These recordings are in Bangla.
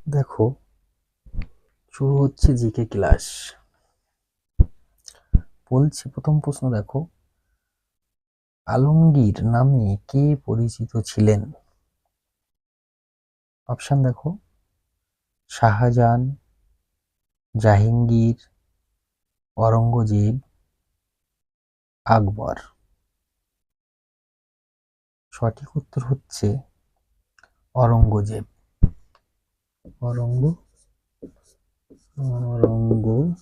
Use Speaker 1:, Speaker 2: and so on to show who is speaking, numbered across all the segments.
Speaker 1: দেখো, শুরু হচ্ছে জিকে ক্লাস। বলছি, প্রথম প্রশ্ন দেখো, আলমগীর নামে কে পরিচিত ছিলেন? অপশন দেখো, শাহজাহান, জাহাঙ্গীর, অরঙ্গজেব, আকবর। সঠিক উত্তর হচ্ছে অরঙ্গজেব। অরঙ্গ অরঙ্গজেব।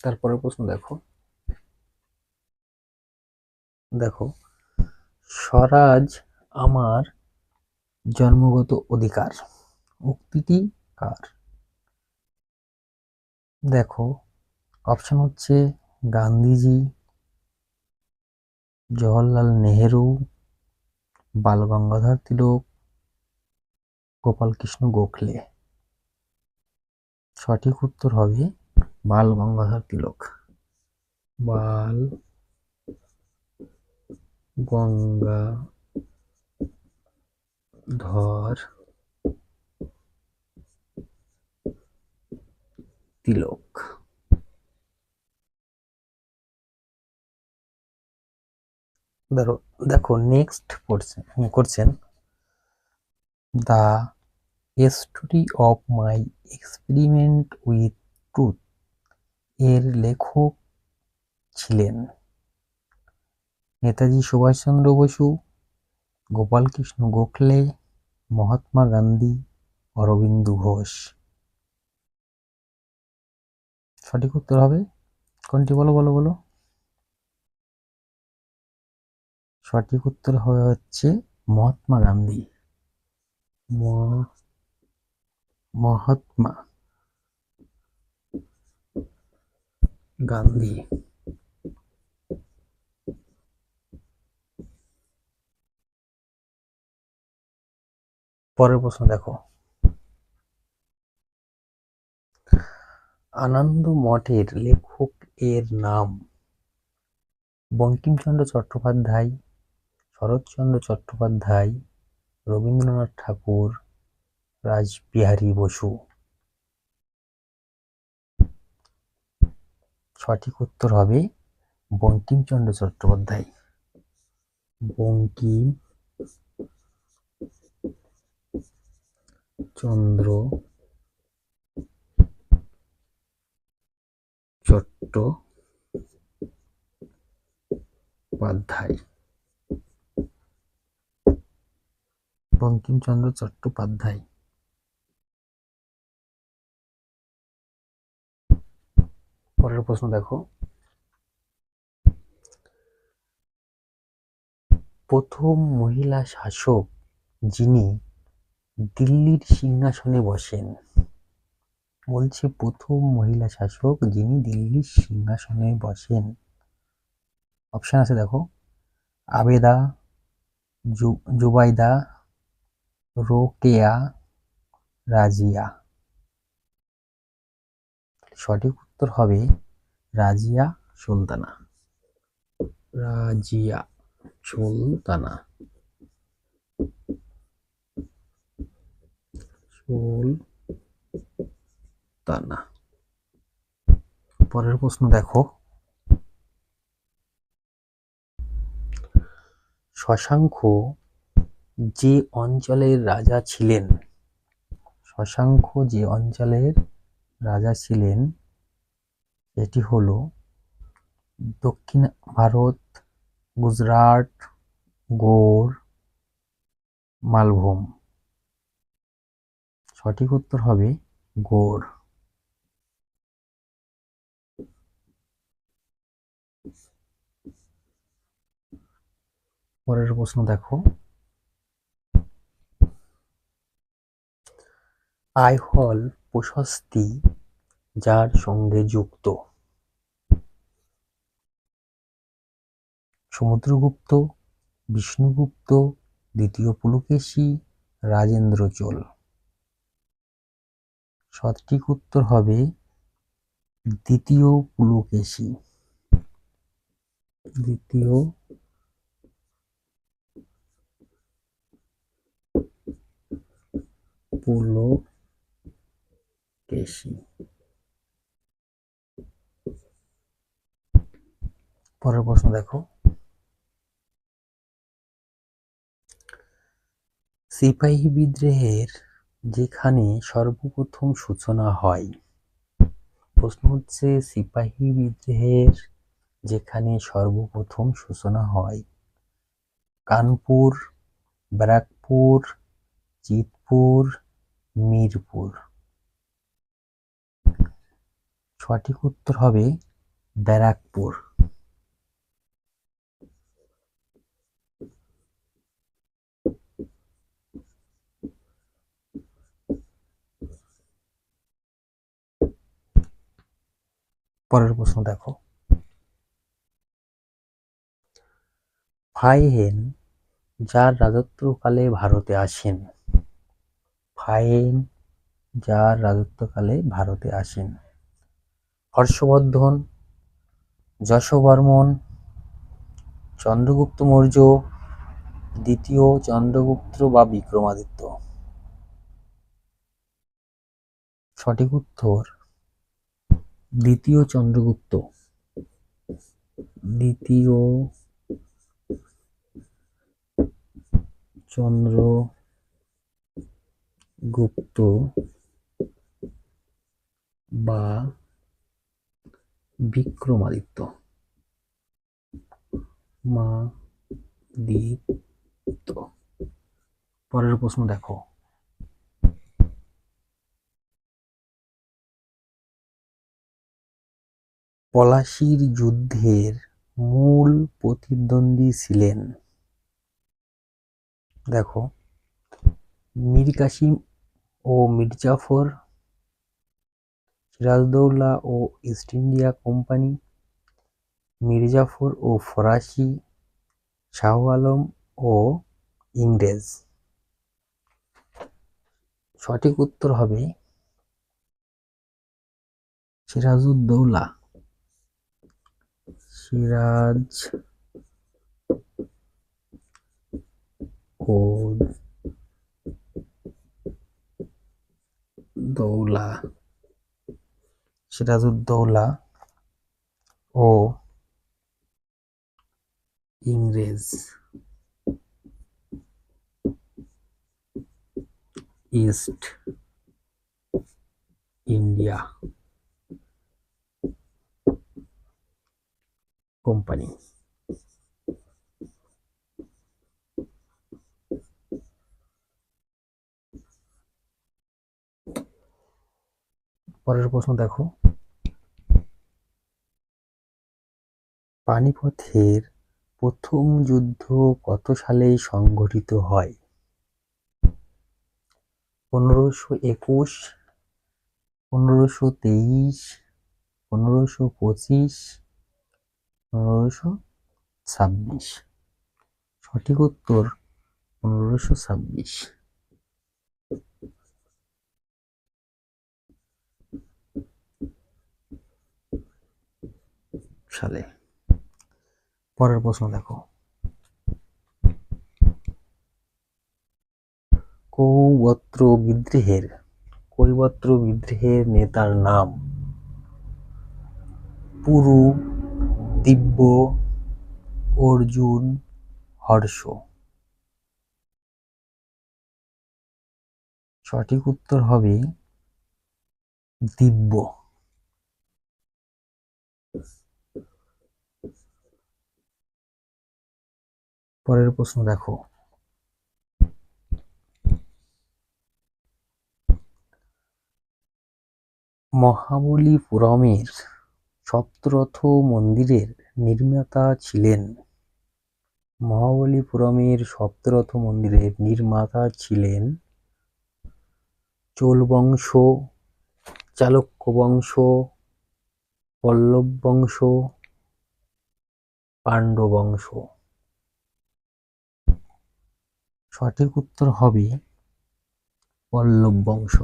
Speaker 1: তারপরের প্রশ্ন দেখো, স্বরাজ আমার জন্মগত অধিকার উক্তিটি কার? দেখো, অপশন হচ্ছে গান্ধীজি, জওহরলাল নেহেরু, বাল গঙ্গাধর তিলক, গোপাল কৃষ্ণ গোখলে। সঠিক উত্তর হবে বাল গঙ্গাধর তিলক। বাল গঙ্গাধর তিলক। দেখো, নেক্সট করছেন, the story of my experiment with truth এর লেখক ছিলেন নেতাজি সুভাষচন্দ্র বসু, গোপাল কৃষ্ণ গোখলে, মহাত্মা গান্ধী, অরবিন্দ ঘোষ। সঠিক উত্তর হবে কোনটি? বলো বলো বলো। সঠিক উত্তর হচ্ছে মহাত্মা গান্ধী। মহাত্মা গান্ধী। পরের প্রশ্ন দেখো, আনন্দ মঠের লেখক এর নাম? বঙ্কিমচন্দ্র চট্টোপাধ্যায়, শরৎচন্দ্র চট্টোপাধ্যায়, রবীন্দ্রনাথ ঠাকুর, রাসবিহারী বসু। সঠিক উত্তর হবে বঙ্কিমচন্দ্র চট্টোপাধ্যায়। বঙ্কিমচন্দ্র চট্টোপাধ্যায়। বঙ্কিমচন্দ্র চট্টোপাধ্যায়। পরের প্রশ্ন দেখো, প্রথম মহিলা শাসক যিনি দিল্লির সিংহাসনে বসেন। বলছে, প্রথম মহিলা শাসক যিনি দিল্লির সিংহাসনে বসেন। অপশন আছে দেখো, আবেদা, জুবাইদা, রোকেয়া, রাজিয়া। সঠিক উত্তর হবে রাজিয়া সুলতানা। রাজিয়া সুলতানা। সুলতানা। পরের প্রশ্ন দেখো, শশাঙ্ক যে অঞ্চলের রাজা ছিলেন, শশাঙ্ক যে অঞ্চলের রাজা ছিলেন এটি হলো দক্ষিণ ভারত, গুজরাট, গৌড়, মালভূম। সঠিক উত্তর হবে গৌড়। পরের প্রশ্ন দেখো, আইহল প্রশস্তি যার সঙ্গে যুক্ত? সমুদ্রগুপ্ত, বিষ্ণুগুপ্ত, দ্বিতীয় পুলকেশী, রাজেন্দ্র চোল। সঠিক উত্তর হবে দ্বিতীয় পুলকেশী। দ্বিতীয় পুলকেশী। পরের প্রশ্ন দেখো, সিপাহী বিদ্রোহের যেখানে সর্বপ্রথম সূচনা হয়। প্রশ্ন হচ্ছে সিপাহী বিদ্রোহের যেখানে সর্বপ্রথম সূচনা হয়। কানপুর, ব্যারাকপুর, জিতপুর, মিরপুর। সঠিক উত্তর হবে ব্যারাকপুর। পরের প্রশ্ন দেখো, ফাহিয়েন যার রাজত্বকালে ভারতে আসেন। ফাহিয়েন যার রাজত্বকালে ভারতে আসেন। হর্ষবর্ধন, যশোবর্মন, চন্দ্রগুপ্ত মৌর্য, দ্বিতীয় চন্দ্রগুপ্ত বা বিক্রমাদিত্য। সঠিক উত্তর দ্বিতীয় চন্দ্রগুপ্ত। দ্বিতীয় চন্দ্রগুপ্ত বা বিক্রমাদিত্য। পরের প্রশ্ন দেখো, পলাশীর যুদ্ধের মূল প্রতিদ্বন্দ্বী ছিলেন। দেখো, মীর কাসিম ও মির্জাফর, সিরাজদৌল্লা ও ইস্ট ইন্ডিয়া কোম্পানি, মির্জাফর ও ফরাসি, শাহ আলম ও ইংরেজ। সঠিক উত্তর হবে সিরাজউদ্দৌলা। সিরাজউদ্দৌলা ও ইংরেজ ইস্ট ইন্ডিয়া কোম্পানি। পরের প্রশ্ন দেখো, পানিপথের প্রথম যুদ্ধ কত সালে সংঘটিত হয়? 1521, 1523, 1525, 1526। সঠিক উত্তর 1526 সালে। পরের প্রশ্ন দেখো, কৈবর্ত বিদ্রোহের নেতার নাম। পুরু, দিব্য, অর্জুন, হর্ষ। সঠিক উত্তর হবে দিব্য। পরের প্রশ্ন দেখো, মহাবলীপুরমের সপ্তরথ মন্দিরের নির্মাতা ছিলেন। মহাবলীপুরমের সপ্তরথ মন্দিরের নির্মাতা ছিলেন চোল বংশ, চালুক্য বংশ, পল্লব বংশ, পাণ্ড্য বংশ। সঠিক উত্তর হবে পল্লব বংশ।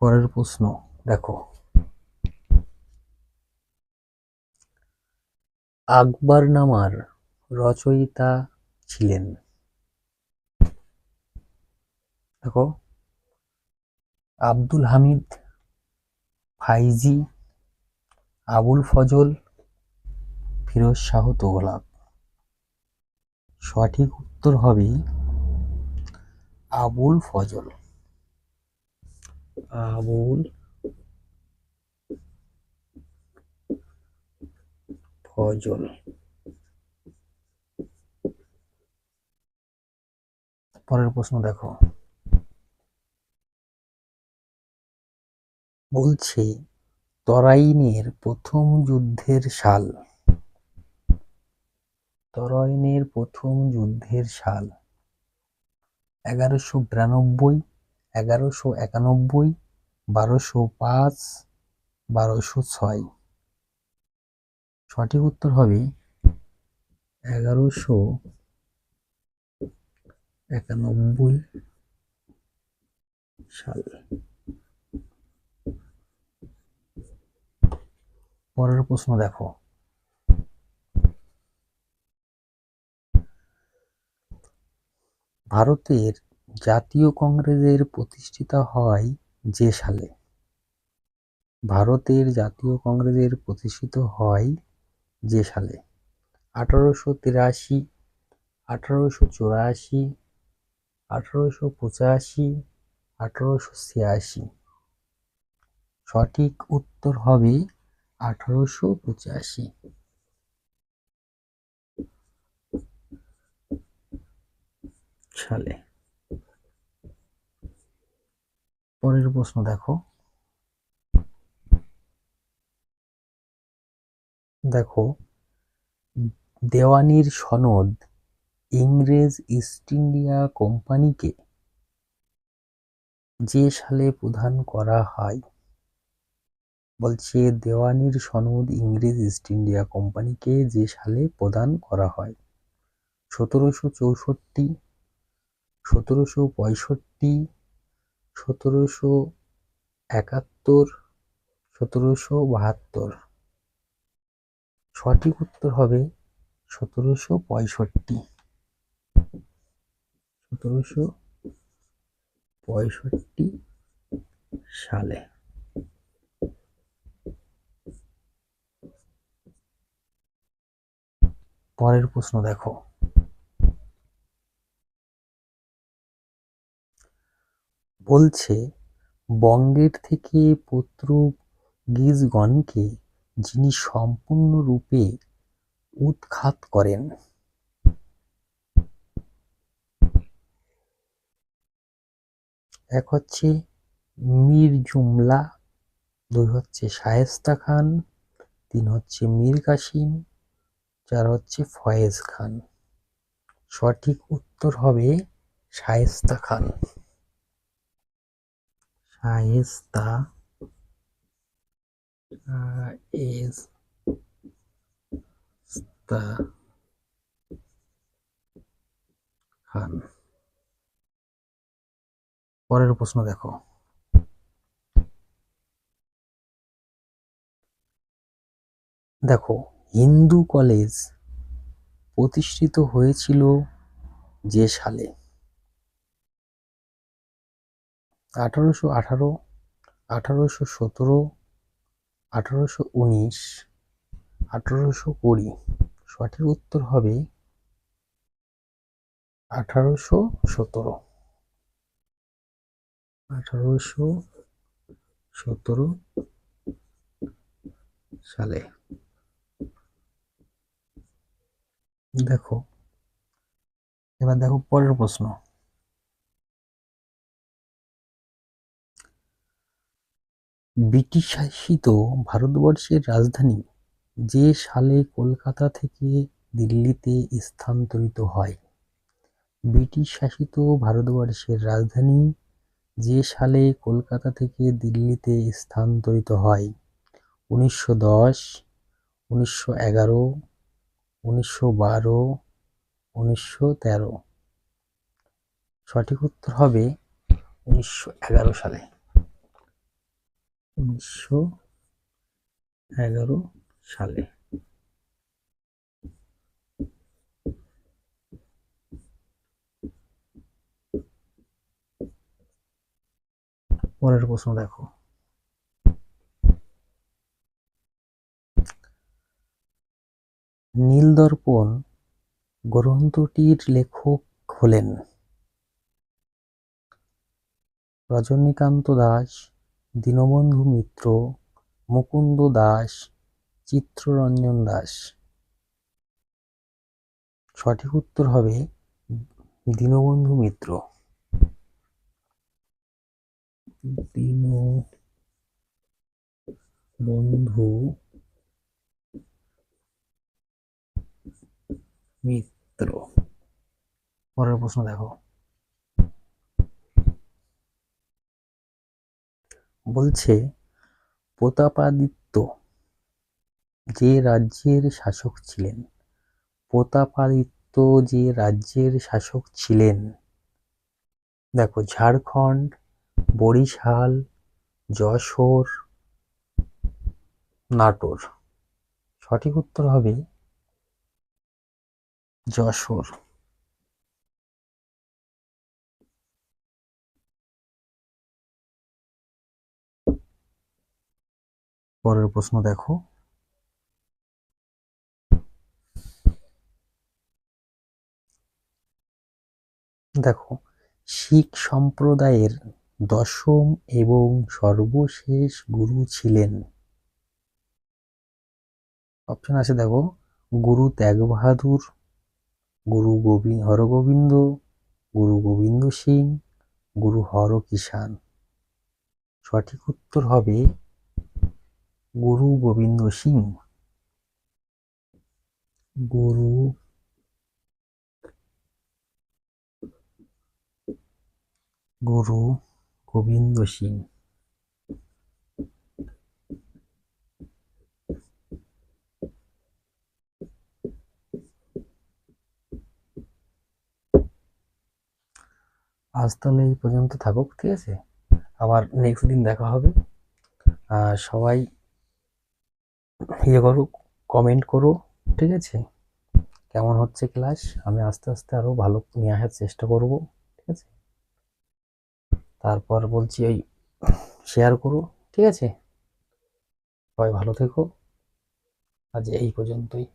Speaker 1: পরের প্রশ্ন দেখো, আকবরনামার রচয়িতা ছিলেন? দেখো, আব্দুল হামিদ, ফাইজি, আবুল ফজল, ফিরোজ শাহ তুগলক। সঠিক উত্তর হবে আবুল ফজল। আবুল ফজল। পরের প্রশ্ন দেখো, বলছে তরাইনের প্রথম যুদ্ধের সাল। তরাইনের প্রথম যুদ্ধের সাল 1192, 1191, 1205, 1206। সঠিক উত্তর হবে 1191 সাল। পরের প্রশ্ন দেখো, ভারতের জাতীয় কংগ্রেসের প্রতিষ্ঠা হয় যে সালে? ভারতের জাতীয় কংগ্রেসের প্রতিষ্ঠিত হয় যে সালে? 1883, 1884, 1885, 1886। সঠিক উত্তর হবে 1885 সালে। পরের প্রশ্ন দেখো, দেওয়ানির সনদ ইংরেজ ইস্ট ইন্ডিয়া কোম্পানিকে যে সালে প্রদান করা হয়? বলছে দেওয়ানির সনদ ইংরেজ ইস্ট ইন্ডিয়া কোম্পানিকে যে সালে প্রদান করা হয়? 1764, 1765, 1771, 1772। সঠিক উত্তর হবে 1765 সালে। পরের প্রশ্ন দেখো, বলছে বঙ্গের থেকে পর্তুগিজগণকে যিনি সম্পূর্ণরূপে উৎখাত করেন? এক হচ্ছে মীর জুমলা, দুই হচ্ছে শায়েস্তা খান, তিন হচ্ছে মীর কাসিম, চার হচ্ছে ফয়েজ খান। সঠিক উত্তর হবে শায়েস্তা খান। শায়েস্তা খান। পরের প্রশ্ন দেখো, হিন্দু কলেজ প্রতিষ্ঠিত হয়েছিল যে সালে? 1818, 1817, 1819, 1820। সঠিক উত্তর হবে 1817 সালে। এবার দেখো পরের প্রশ্ন, ব্রিটিশ শাসিত ভারতবর্ষের রাজধানী যে সালে কলকাতা থেকে দিল্লিতে স্থানান্তরিত হয়? ব্রিটিশ শাসিত ভারতবর্ষের রাজধানী যে সালে কলকাতা থেকে দিল্লিতে স্থানান্তরিত হয়? 1910, 1911, 1912, 1913। সঠিক উত্তর হবে 1911 সালে। 1911 সালে। পরের প্রশ্ন দেখো, নীলদর্পণ গ্রন্থটির লেখক হলেন রজনীকান্ত দাস, দীনবন্ধু মিত্র, মুকুন্দ দাস, চিত্তরঞ্জন দাস। সঠিক উত্তর হবে দীনবন্ধু মিত্র। দীনবন্ধু মিত্র। পরের প্রশ্ন দেখো, বলছে প্রতাপাদিত্য যে রাজ্যের শাসক ছিলেন, প্রতাপাদিত্য যে রাজ্যের শাসক ছিলেন, দেখো ঝাড়খণ্ড, বরিশাল, যশোর, নাটোর। সঠিক উত্তর হবে যশোর। পরের প্রশ্ন দেখো, দেখো শিখ সম্প্রদায়ের দশম এবং সর্বশেষ গুরু ছিলেন। অপশন আছে দেখো, গুরু ত্যাগ বাহাদুর, গুরু হরগোবিন্দ, গুরু গোবিন্দ সিং, গুরু হরকিষান। সঠিক উত্তর হবে গুরু গোবিন্দ সিং। গুরু গুরু গোবিন্দ সিং। আজ তাহলে এই পর্যন্ত থাকুক, ঠিক আছে? আবার নেক্সট দিন দেখা হবে। সবাই ইয়ে করো, কমেন্ট করো, ঠিক আছে? কেমন হচ্ছে ক্লাস, আমি আস্তে আস্তে আরো ভালো নিয়ে আসার চেষ্টা করব, ঠিক আছে? তারপর বলছি ওই শেয়ার করো, ঠিক আছে? সবাই ভালো থেকো, আজ এই পর্যন্তই।